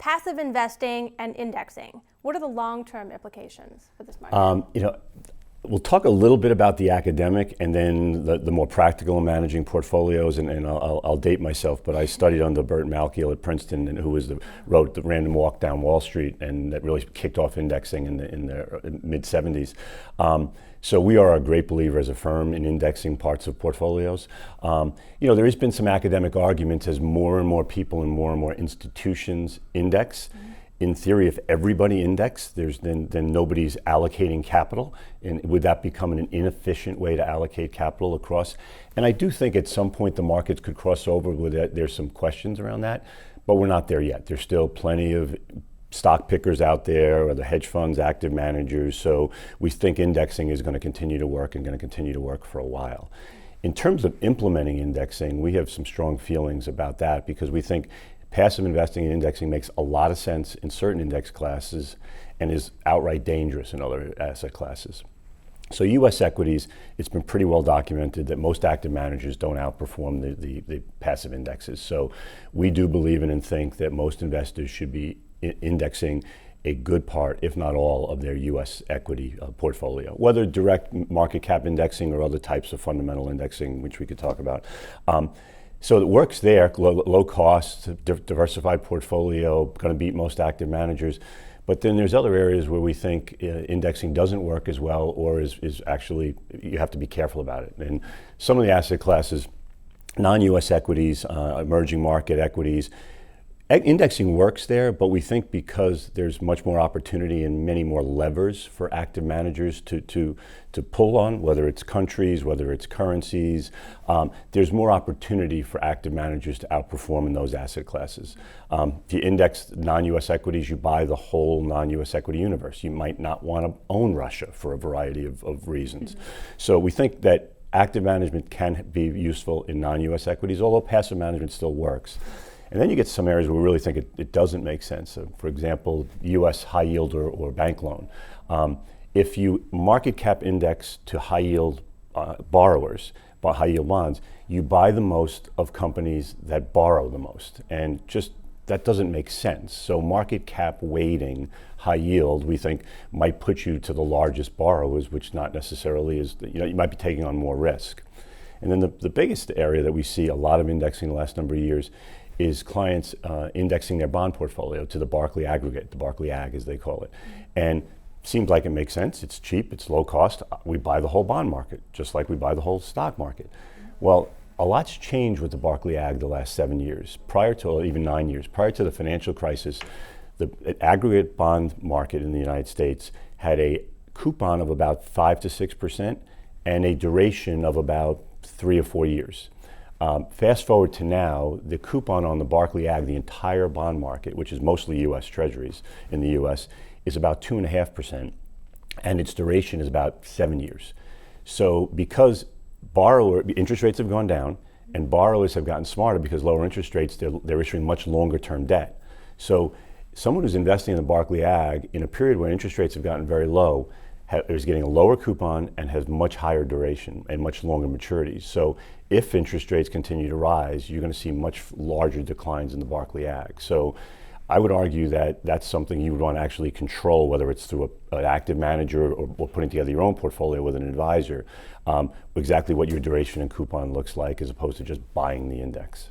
passive investing and indexing. What are the long-term implications for this market? We'll talk a little bit about the academic and then the more practical in managing portfolios, and I'll date myself, but I studied under Burt Malkiel at Princeton, and who wrote The Random Walk Down Wall Street, and that really kicked off indexing in the mid-'70s. So we are a great believer as a firm in indexing parts of portfolios. There has been some academic arguments as more and more people and more institutions index. In theory, if everybody indexed, then nobody's allocating capital, and would that become an inefficient way to allocate capital across? And I do think at some point the markets could cross over with it. There's some questions around that, but we're not there yet. There's still plenty of stock pickers out there, or the hedge funds, active managers. So we think indexing is going to continue to work and going to continue to work for a while. In terms of implementing indexing, we have some strong feelings about that, because we think passive investing and indexing makes a lot of sense in certain index classes and is outright dangerous in other asset classes. So U.S. equities, it's been pretty well documented that most active managers don't outperform the passive indexes. So we do believe in and think that most investors should be indexing a good part, if not all, of their U.S. equity portfolio, whether direct market cap indexing or other types of fundamental indexing, which we could talk about. So it works there, low cost, diversified portfolio, going to beat most active managers. But then there's other areas where we think indexing doesn't work as well, or is actually, you have to be careful about it. And some of the asset classes, non-US equities, emerging market equities, indexing works there, but we think because there's much more opportunity and many more levers for active managers to pull on, whether it's countries, whether it's currencies, there's more opportunity for active managers to outperform in those asset classes. If you index non-US equities, you buy the whole non-US equity universe. You might not want to own Russia for a variety of reasons. Mm-hmm. So we think that active management can be useful in non-US equities, although passive management still works. And then you get some areas where we really think it doesn't make sense. So for example, U.S. high yield or bank loan. If you market cap index to high yield borrowers, high yield bonds, you buy the most of companies that borrow the most. And just that doesn't make sense. So market cap weighting high yield, we think, might put you to the largest borrowers, which not necessarily is, you might be taking on more risk. And then the biggest area that we see a lot of indexing the last number of years is clients indexing their bond portfolio to the Barclay aggregate, the Barclay Ag as they call it. And seems like it makes sense, it's cheap, it's low cost, we buy the whole bond market, just like we buy the whole stock market. Well, a lot's changed with the Barclay Ag the last 7 years, or even 9 years. Prior to the financial crisis, the aggregate bond market in the United States had a coupon of about 5 to 6% and a duration of about 3 or 4 years. Fast forward to now, the coupon on the Barclay Ag, the entire bond market, which is mostly U.S. Treasuries in the U.S., is about 2.5%, and its duration is about 7 years. So because interest rates have gone down, and borrowers have gotten smarter because lower interest rates, they're issuing much longer term debt. So someone who's investing in the Barclay Ag in a period where interest rates have gotten very low is getting a lower coupon and has much higher duration and much longer maturities. So if interest rates continue to rise, you're going to see much larger declines in the Barclay Ag. So I would argue that that's something you would want to actually control, whether it's through an active manager or putting together your own portfolio with an advisor, exactly what your duration and coupon looks like, as opposed to just buying the index.